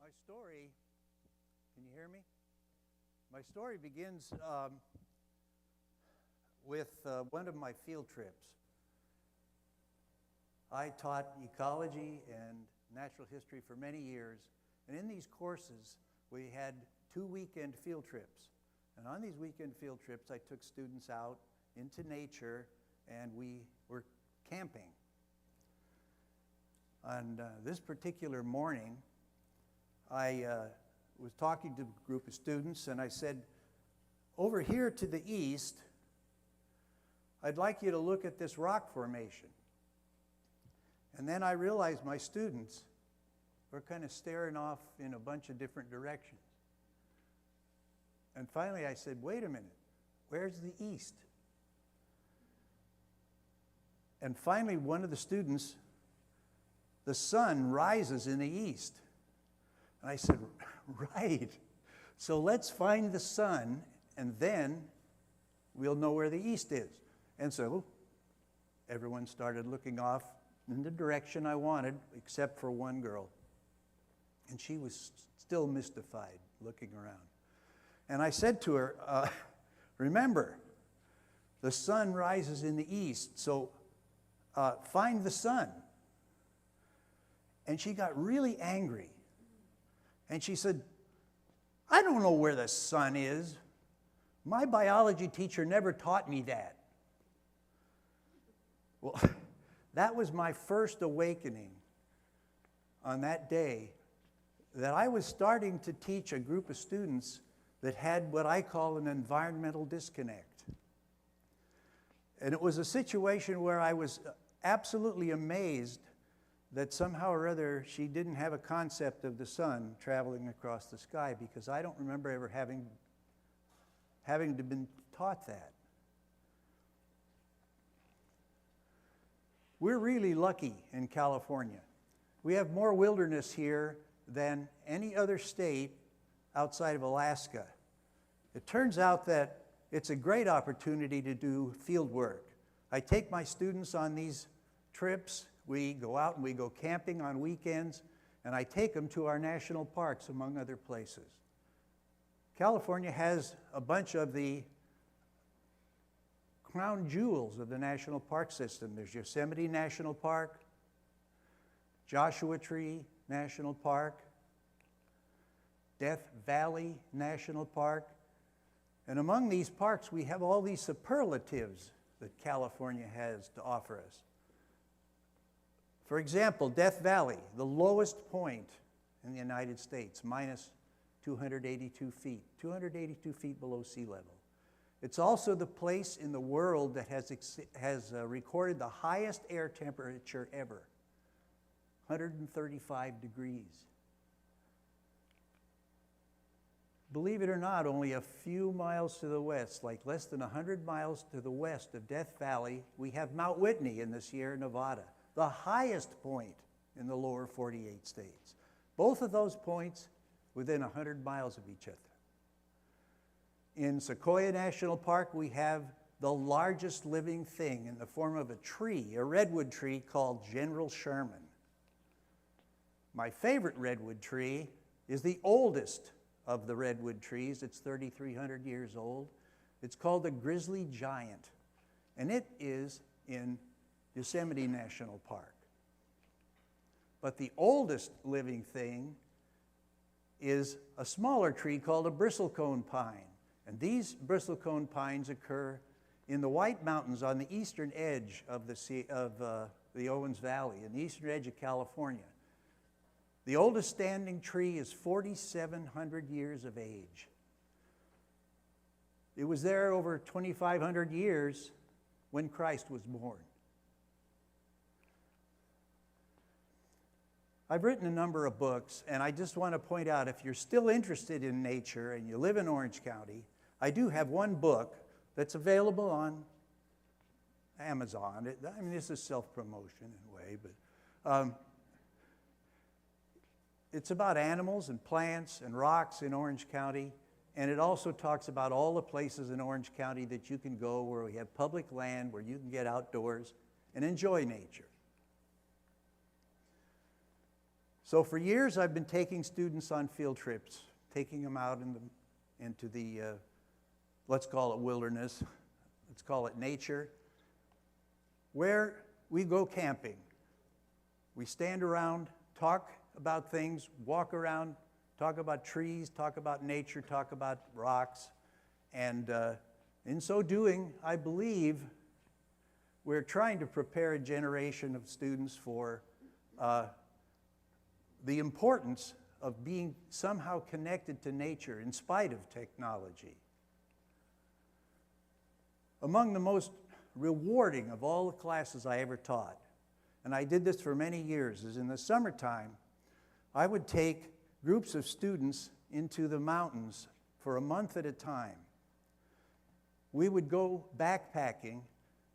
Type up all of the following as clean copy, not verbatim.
My story, can you hear me? My story begins with one of my field trips. I taught ecology and natural history for many years, and in these courses we had 2 weekend field trips. And on these weekend field trips I took students out into nature and we were camping. On this particular morning, I was talking to a group of students and I said, over here to the east, I'd like you to look at this rock formation. And then I realized my students were kind of staring off in a bunch of different directions. And finally I said, wait a minute, where's the east? And finally one of the students, the sun rises in the east. And I said, right, so let's find the sun and then we'll know where the east is. And so everyone started looking off in the direction I wanted, except for one girl. And she was still mystified, looking around. And I said to her, remember, the sun rises in the east, so find the sun. And she got really angry. And she said, I don't know where the sun is. My biology teacher never taught me that. Well, that was my first awakening on that day, that I was starting to teach a group of students that had what I call an environmental disconnect. And it was a situation where I was absolutely amazed that somehow or other she didn't have a concept of the sun traveling across the sky, because I don't remember ever having to been taught that. We're really lucky in California. We have more wilderness here than any other state outside of Alaska. It turns out that it's a great opportunity to do field work. I take my students on these trips. We go out and we go camping on weekends, and I take them to our national parks, among other places. California has a bunch of the crown jewels of the national park system. There's Yosemite National Park, Joshua Tree National Park, Death Valley National Park. And among these parks, we have all these superlatives that California has to offer us. For example, Death Valley, the lowest point in the United States, minus 282 feet, 282 feet below sea level. It's also the place in the world that has recorded the highest air temperature ever, 135 degrees. Believe it or not, only a few miles to the west, like less than 100 miles to the west of Death Valley, we have Mount Whitney in the Sierra Nevada, the highest point in the lower 48 states. Both of those points within 100 miles of each other. In Sequoia National Park, we have the largest living thing in the form of a tree, a redwood tree called General Sherman. My favorite redwood tree is the oldest of the redwood trees. It's 3,300 years old. It's called the Grizzly Giant, and it is in Yosemite National Park. But the oldest living thing is a smaller tree called a bristlecone pine. And these bristlecone pines occur in the White Mountains on the eastern edge of the Owens Valley, in the eastern edge of California. The oldest standing tree is 4,700 years of age. It was there over 2,500 years when Christ was born. I've written a number of books, and I just want to point out, if you're still interested in nature and you live in Orange County, I do have one book that's available on Amazon. I mean, this is self-promotion in a way, but it's about animals and plants and rocks in Orange County, and it also talks about all the places in Orange County that you can go where we have public land, where you can get outdoors and enjoy nature. So for years, I've been taking students on field trips, taking them out into the, let's call it wilderness, let's call it nature, where we go camping. We stand around, talk about things, walk around, talk about trees, talk about nature, talk about rocks. And in so doing, I believe we're trying to prepare a generation of students for the importance of being somehow connected to nature in spite of technology. Among the most rewarding of all the classes I ever taught, and I did this for many years, is in the summertime, I would take groups of students into the mountains for a month at a time. We would go backpacking,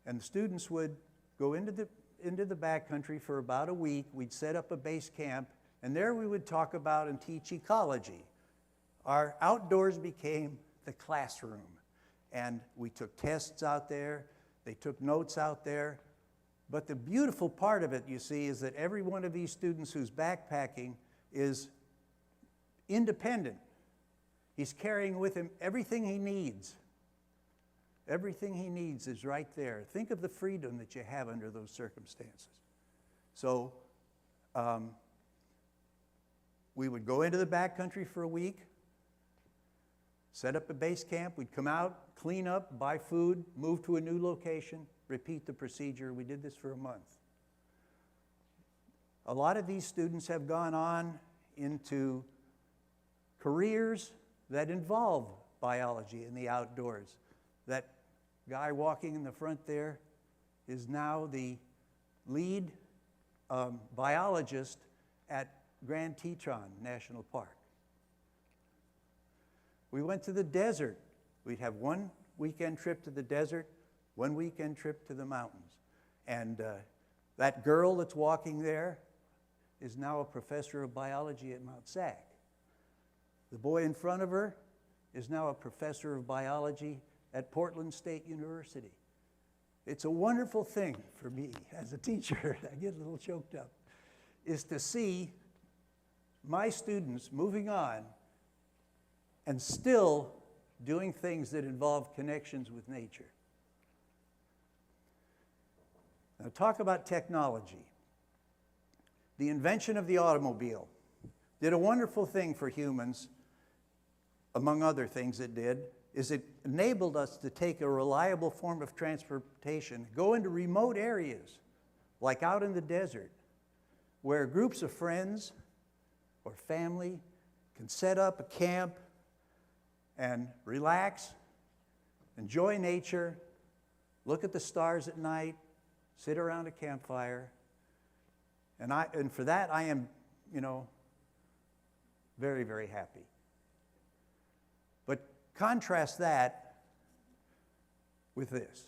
and the students would go into the backcountry for about a week. We'd set up a base camp, and there we would talk about and teach ecology. Our outdoors became the classroom, and we took tests out there. They took notes out there. But the beautiful part of it, you see, is that every one of these students who's backpacking is independent. He's carrying with him everything he needs. Everything he needs is right there. Think of the freedom that you have under those circumstances. So we would go into the backcountry for a week, set up a base camp. We'd come out, clean up, buy food, move to a new location, repeat the procedure. We did this for a month. A lot of these students have gone on into careers that involve biology and the outdoors. That guy walking in the front there is now the lead biologist at Grand Teton National Park. We went to the desert. We'd have one weekend trip to the desert, one weekend trip to the mountains. And that girl that's walking there is now a professor of biology at Mount Sac. The boy in front of her is now a professor of biology at Portland State University. It's a wonderful thing for me as a teacher, I get a little choked up, is to see my students moving on and still doing things that involve connections with nature. Now talk about technology. The invention of the automobile did a wonderful thing for humans. Among other things it did, is it enabled us to take a reliable form of transportation, go into remote areas, like out in the desert, where groups of friends or family can set up a camp and relax, enjoy nature, look at the stars at night, sit around a campfire. And for that, I am, very, very happy. But contrast that with this.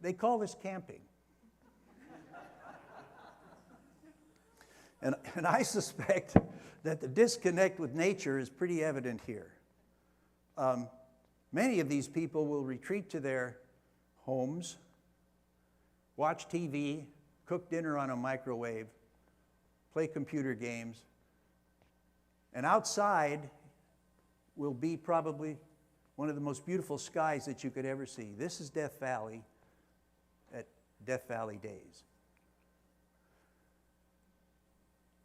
They call this camping. And I suspect that the disconnect with nature is pretty evident here. Many of these people will retreat to their homes, watch TV, cook dinner on a microwave, play computer games, and outside will be probably one of the most beautiful skies that you could ever see. This is Death Valley at Death Valley Days.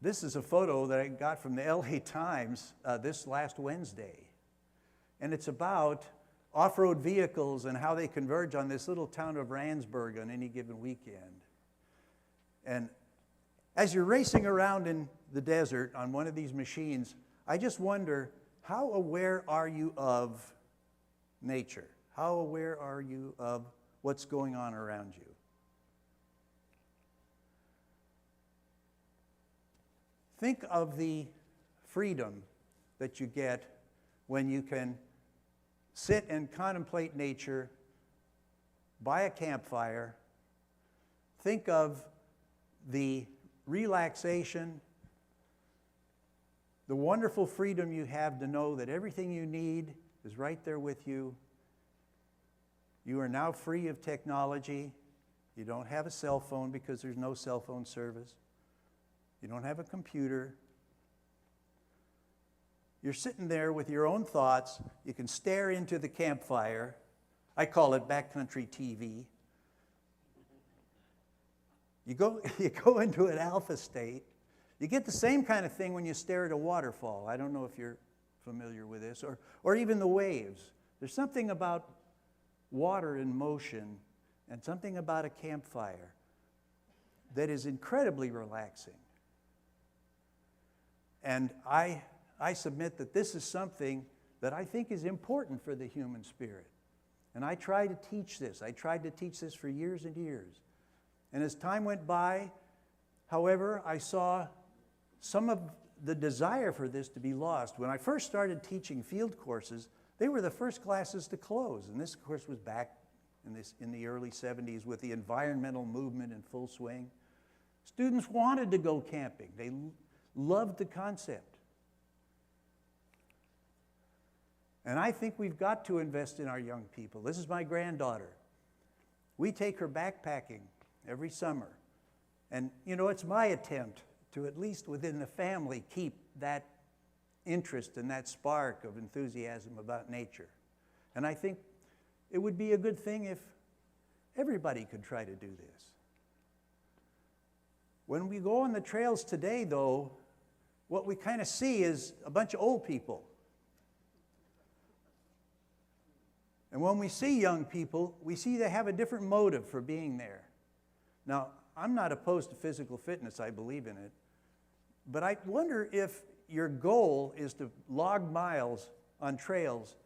This is a photo that I got from the LA Times this last Wednesday. And it's about off-road vehicles and how they converge on this little town of Randsburg on any given weekend. And as you're racing around in the desert on one of these machines, I just wonder, how aware are you of nature? How aware are you of what's going on around you? Think of the freedom that you get when you can sit and contemplate nature by a campfire. Think of the relaxation, the wonderful freedom you have to know that everything you need is right there with you. You are now free of technology. You don't have a cell phone because there's no cell phone service. You don't have a computer. You're sitting there with your own thoughts. You can stare into the campfire. I call it backcountry TV. You go into an alpha state. You get the same kind of thing when you stare at a waterfall. I don't know if you're familiar with this, or even the waves. There's something about water in motion and something about a campfire that is incredibly relaxing. And I submit that this is something that I think is important for the human spirit. And I try to teach this. I tried to teach this for years and years. And as time went by, however, I saw some of the desire for this to be lost. When I first started teaching field courses, they were the first classes to close. And this course was back in the early 70s with the environmental movement in full swing. Students wanted to go camping. They loved the concept. And I think we've got to invest in our young people. This is my granddaughter. We take her backpacking every summer. And, you know, it's my attempt to, at least within the family, keep that interest and that spark of enthusiasm about nature. And I think it would be a good thing if everybody could try to do this. When we go on the trails today, though, what we kind of see is a bunch of old people. And when we see young people, we see they have a different motive for being there. Now, I'm not opposed to physical fitness. I believe in it. But I wonder if your goal is to log miles on trails.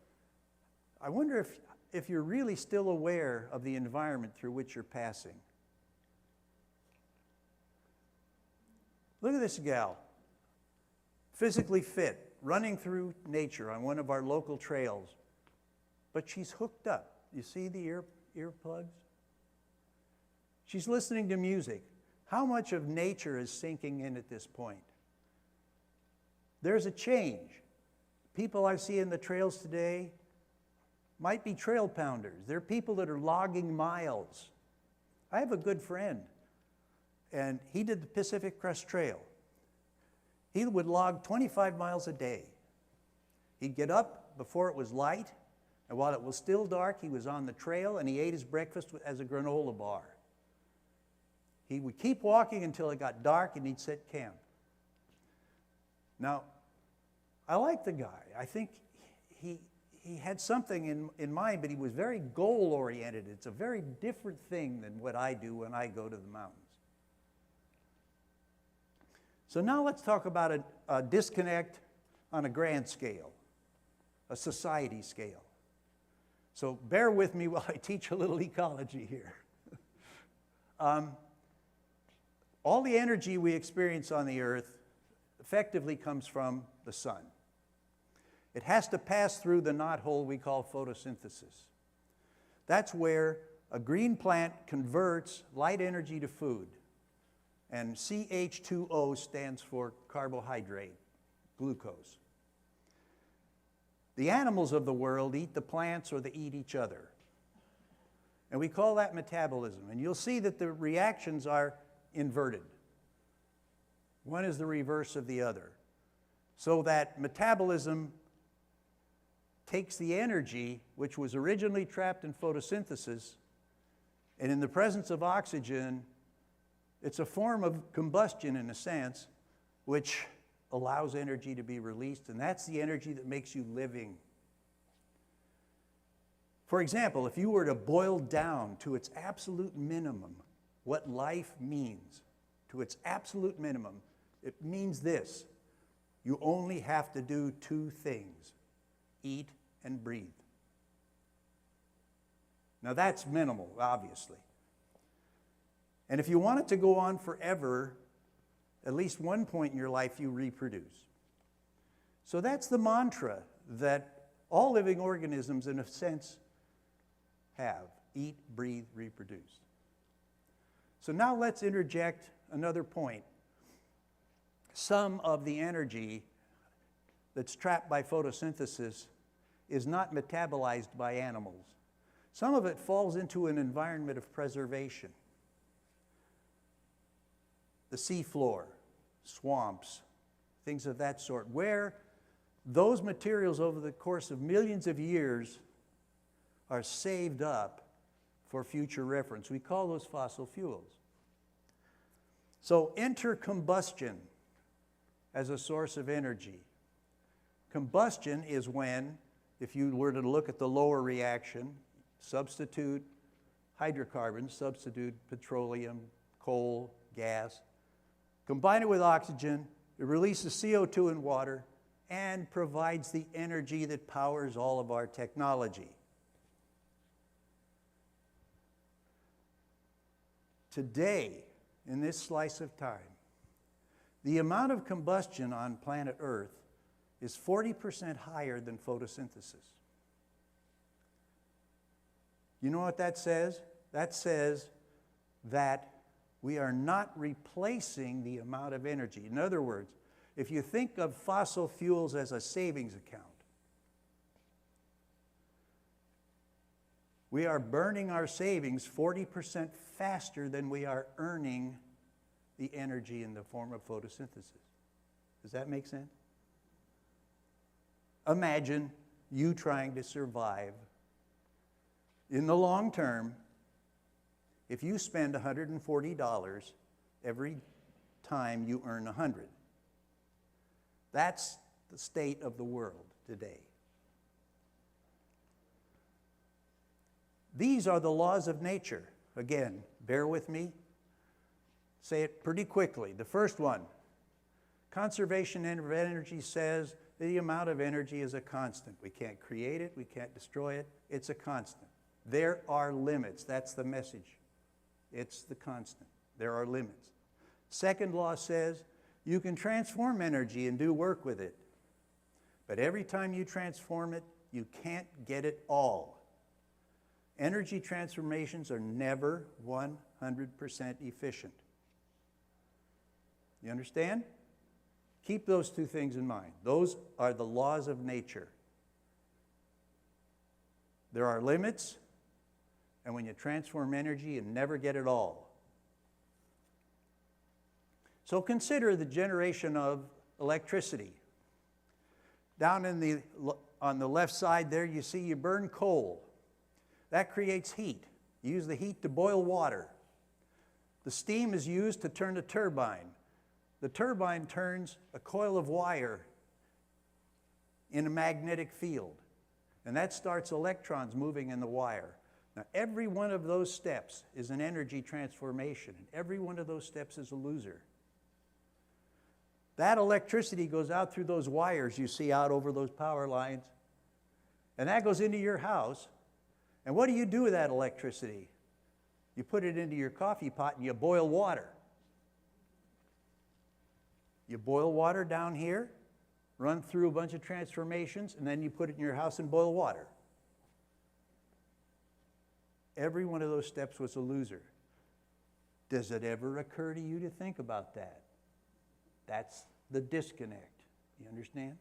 I wonder if you're really still aware of the environment through which you're passing. Look at this gal, physically fit, running through nature on one of our local trails. But she's hooked up. You see the earplugs? She's listening to music. How much of nature is sinking in at this point? There's a change. People I see in the trails today might be trail pounders. They're people that are logging miles. I have a good friend, and he did the Pacific Crest Trail. He would log 25 miles a day. He'd get up before it was light, and while it was still dark, he was on the trail, and he ate his breakfast as a granola bar. He would keep walking until it got dark, and he'd set camp. Now, I like the guy. I think he had something in mind, but he was very goal-oriented. It's a very different thing than what I do when I go to the mountains. So now let's talk about a disconnect on a grand scale, a society scale. So bear with me while I teach a little ecology here. All the energy we experience on the earth effectively comes from the sun. It has to pass through the knothole we call photosynthesis. That's where a green plant converts light energy to food. And CH2O stands for carbohydrate, glucose. The animals of the world eat the plants or they eat each other. And we call that metabolism. And you'll see that the reactions are inverted. One is the reverse of the other. So that metabolism takes the energy, which was originally trapped in photosynthesis, and in the presence of oxygen, it's a form of combustion in a sense, which allows energy to be released, and that's the energy that makes you living. For example, if you were to boil down to its absolute minimum what life means, to its absolute minimum, it means this: you only have to do two things: eat and breathe. Now that's minimal, obviously. And if you want it to go on forever, at least one point in your life you reproduce. So that's the mantra that all living organisms, in a sense, have: eat, breathe, reproduce. So now let's interject another point. Some of the energy that's trapped by photosynthesis is not metabolized by animals. Some of it falls into an environment of preservation. The seafloor, swamps, things of that sort, where those materials over the course of millions of years are saved up for future reference. We call those fossil fuels. So enter combustion as a source of energy. Combustion is when, if you were to look at the lower reaction, substitute hydrocarbons, substitute petroleum, coal, gas, combine it with oxygen, it releases CO2 in water, and provides the energy that powers all of our technology. Today, in this slice of time, the amount of combustion on planet Earth is 40% higher than photosynthesis. You know what that says? That says that we are not replacing the amount of energy. In other words, if you think of fossil fuels as a savings account, we are burning our savings 40% faster than we are earning the energy in the form of photosynthesis. Does that make sense? Imagine you trying to survive in the long term. If you spend $140 every time you earn 100, that's the state of the world today. These are the laws of nature. Again, bear with me. Say it pretty quickly. The first one, conservation of energy says the amount of energy is a constant. We can't create it, we can't destroy it, it's a constant. There are limits, that's the message. It's the constant. There are limits. Second law says you can transform energy and do work with it. But every time you transform it, you can't get it all. Energy transformations are never 100% efficient. You understand? Keep those two things in mind. Those are the laws of nature. There are limits, and when you transform energy, you never get it all. So consider the generation of electricity. Down on the left side there, you see you burn coal. That creates heat. You use the heat to boil water. The steam is used to turn a turbine. The turbine turns a coil of wire in a magnetic field, and that starts electrons moving in the wire. Now, every one of those steps is an energy transformation, and every one of those steps is a loser. That electricity goes out through those wires you see out over those power lines, and that goes into your house. And what do you do with that electricity? You put it into your coffee pot and you boil water. You boil water down here, run through a bunch of transformations, and then you put it in your house and boil water. Every one of those steps was a loser. Does it ever occur to you to think about that? That's the disconnect. You understand?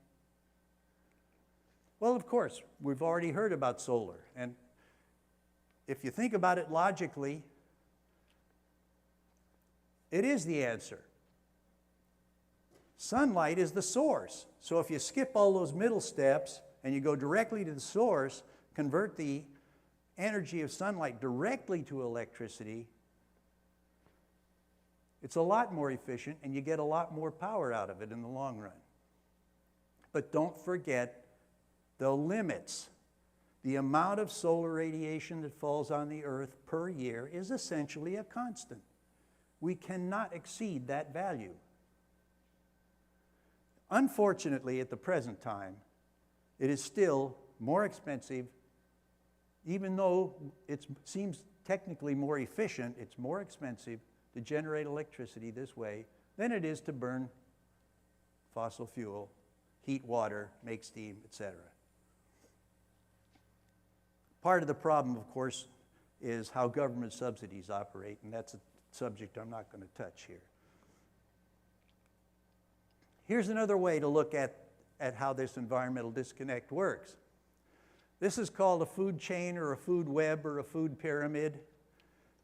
Well, of course, we've already heard about solar. And if you think about it logically, it is the answer. Sunlight is the source. So if you skip all those middle steps and you go directly to the source, convert the energy of sunlight directly to electricity, it's a lot more efficient and you get a lot more power out of it in the long run. But don't forget the limits. The amount of solar radiation that falls on the Earth per year is essentially a constant. We cannot exceed that value. Unfortunately, at the present time, it is still more expensive, even though it seems technically more efficient, it's more expensive to generate electricity this way than it is to burn fossil fuel, heat water, make steam, etc. Part of the problem, of course, is how government subsidies operate, and that's a subject I'm not going to touch here. Here's another way to look at how this environmental disconnect works. This is called a food chain or a food web or a food pyramid.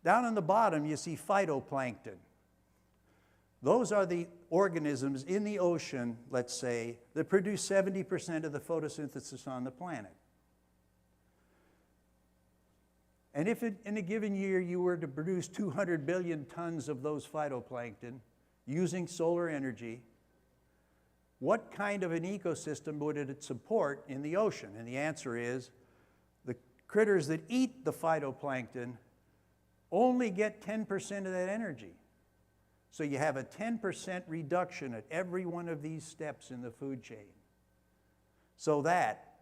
Down on the bottom, you see phytoplankton. Those are the organisms in the ocean, let's say, that produce 70% of the photosynthesis on the planet. And if in a given year you were to produce 200 billion tons of those phytoplankton using solar energy, what kind of an ecosystem would it support in the ocean? And the answer is the critters that eat the phytoplankton only get 10% of that energy. So you have a 10% reduction at every one of these steps in the food chain. So that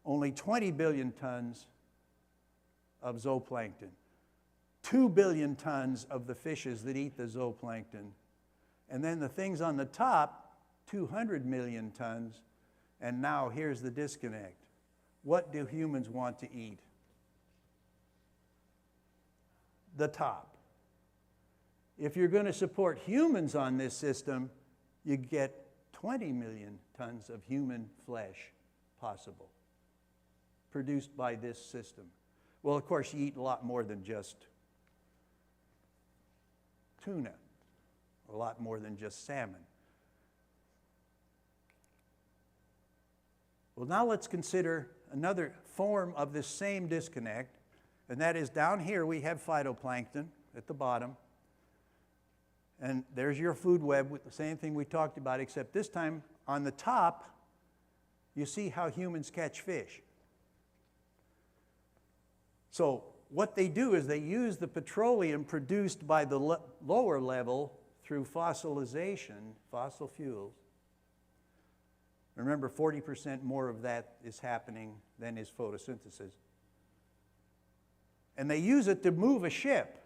only 20 billion tons of zooplankton, 2 billion tons of the fishes that eat the zooplankton, and then the things on the top, 200 million tons, and now here's the disconnect. What do humans want to eat? The top. If you're going to support humans on this system, you get 20 million tons of human flesh possible, produced by this system. Well, of course, you eat a lot more than just tuna, a lot more than just salmon. Well, now let's consider another form of this same disconnect, and that is down here we have phytoplankton at the bottom, and there's your food web with the same thing we talked about, except this time on the top, you see how humans catch fish. So what they do is they use the petroleum produced by the lower level through fossilization, fossil fuels. Remember, 40% more of that is happening than is photosynthesis. And they use it to move a ship.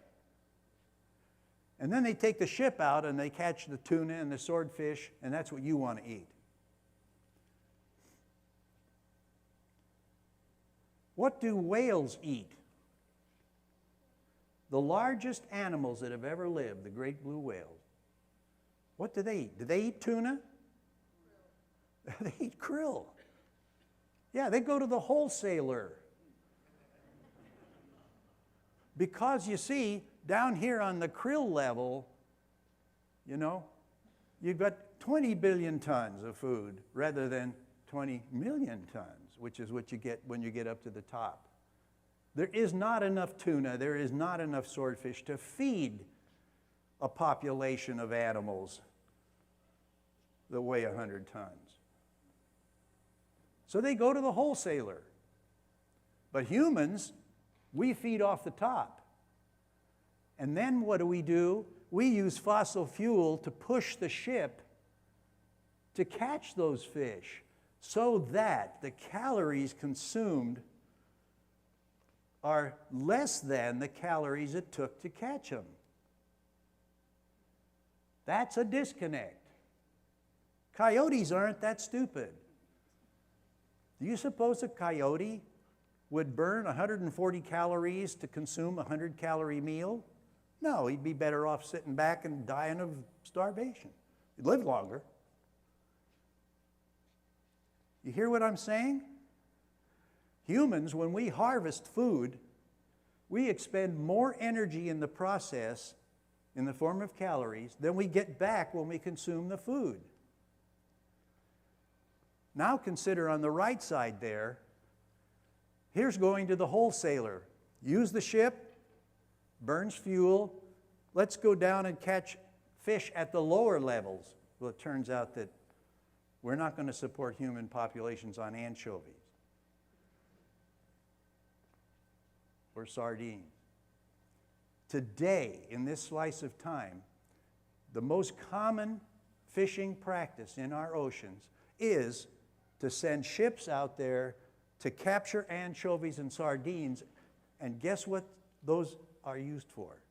And then they take the ship out and they catch the tuna and the swordfish, and that's what you want to eat. What do whales eat? The largest animals that have ever lived, the great blue whales. What do they eat? Do they eat tuna? They eat krill. Yeah, they go to the wholesaler. Because you see, down here on the krill level, you know, you've got 20 billion tons of food rather than 20 million tons, which is what you get when you get up to the top. There is not enough tuna, there is not enough swordfish to feed a population of animals that weigh 100 tons. So they go to the wholesaler. But humans, we feed off the top. And then what do? We use fossil fuel to push the ship to catch those fish so that the calories consumed are less than the calories it took to catch them. That's a disconnect. Coyotes aren't that stupid. Do you suppose a coyote would burn 140 calories to consume a 100-calorie meal? No, he'd be better off sitting back and dying of starvation. He'd live longer. You hear what I'm saying? Humans, when we harvest food, we expend more energy in the process in the form of calories than we get back when we consume the food. Now consider on the right side there, here's going to the wholesaler. Use the ship, burns fuel. Let's go down and catch fish at the lower levels. Well, it turns out that we're not going to support human populations on anchovies or sardines. Today, in this slice of time, the most common fishing practice in our oceans is to send ships out there to capture anchovies and sardines, and guess what those are used for?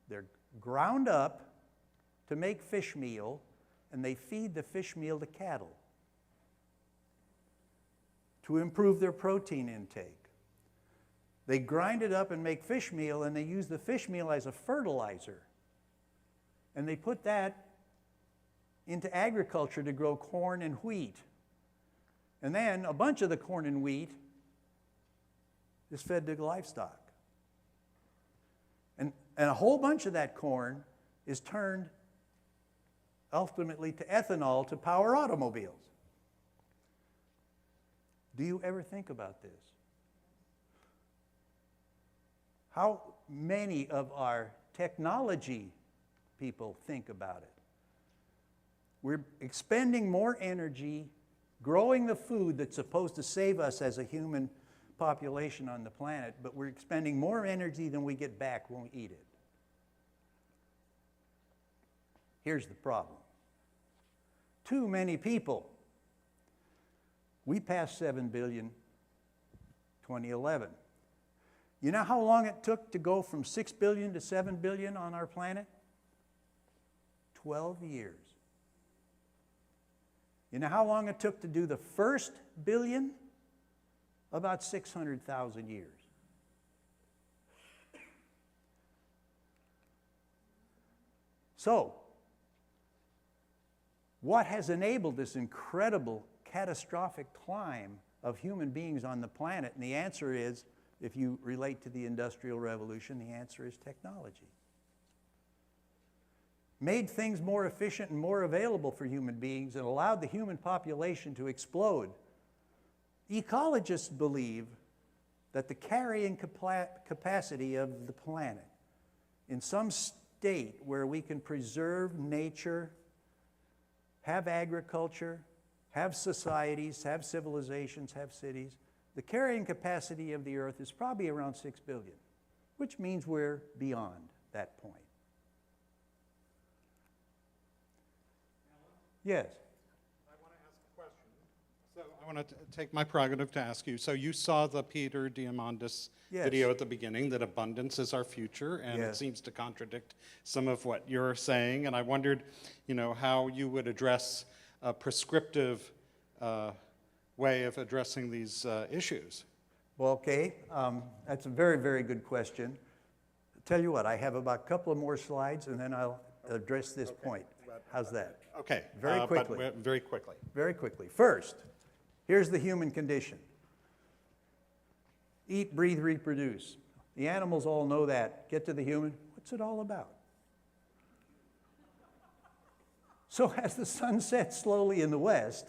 They're ground up to make fish meal, and they feed the fish meal to cattle to improve their protein intake. They grind it up and make fish meal, and they use the fish meal as a fertilizer. And they put that into agriculture to grow corn and wheat. And then a bunch of the corn and wheat is fed to livestock. And a whole bunch of that corn is turned ultimately to ethanol to power automobiles. Do you ever think about this? How many of our technology people think about it? We're expending more energy growing the food that's supposed to save us as a human population on the planet, but we're expending more energy than we get back when we eat it. Here's the problem. Too many people. We passed 7 billion 2011. You know how long it took to go from 6 billion to 7 billion on our planet? 12 years. You know how long it took to do the first billion? About 600,000 years. So, what has enabled this incredible, catastrophic climb of human beings on the planet? And the answer is, if you relate to the Industrial Revolution, the answer is technology. Made things more efficient and more available for human beings and allowed the human population to explode. Ecologists believe that the carrying capacity of the planet in some state where we can preserve nature, have agriculture, have societies, have civilizations, have cities, the carrying capacity of the Earth is probably around 6 billion, which means we're beyond that point. Yes? I want to ask a question. So I want to take my prerogative to ask you. So you saw the Peter Diamandis video at the beginning, that abundance is our future, and it seems to contradict some of what you're saying. And I wondered, how you would address a prescriptive way of addressing these issues. Well, okay, that's a very, very good question. Tell you what, I have about a couple of more slides, and then I'll address this point. How's that? Okay. Very quickly. But very quickly. Very quickly. First, here's the human condition. Eat, breathe, reproduce. The animals all know that. Get to the human. What's it all about? So as the sun sets slowly in the west,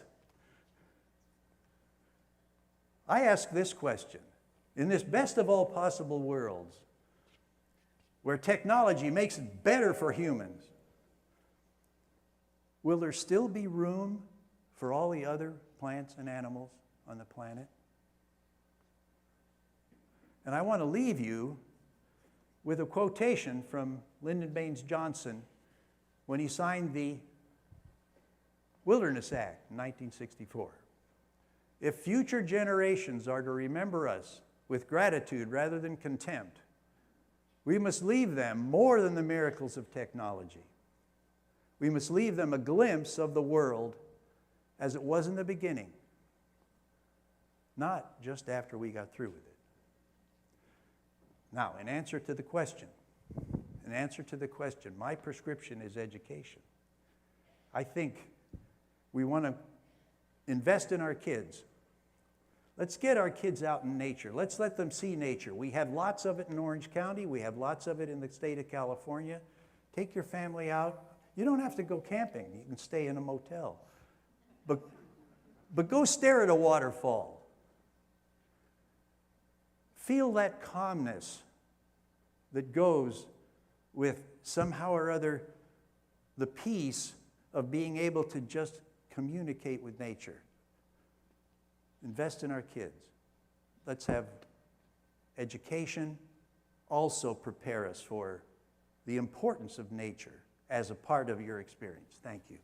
I ask this question. In this best of all possible worlds, where technology makes it better for humans, will there still be room for all the other plants and animals on the planet? And I want to leave you with a quotation from Lyndon Baines Johnson when he signed the Wilderness Act in 1964. If future generations are to remember us with gratitude rather than contempt, we must leave them more than the miracles of technology. We must leave them a glimpse of the world as it was in the beginning, not just after we got through with it. Now, in answer to the question, my prescription is education. I think we want to invest in our kids. Let's get our kids out in nature. Let's let them see nature. We have lots of it in Orange County. We have lots of it in the state of California. Take your family out. You don't have to go camping. You can stay in a motel. But go stare at a waterfall. Feel that calmness that goes with somehow or other the peace of being able to just communicate with nature. Invest in our kids. Let's have education also prepare us for the importance of nature as a part of your experience. Thank you.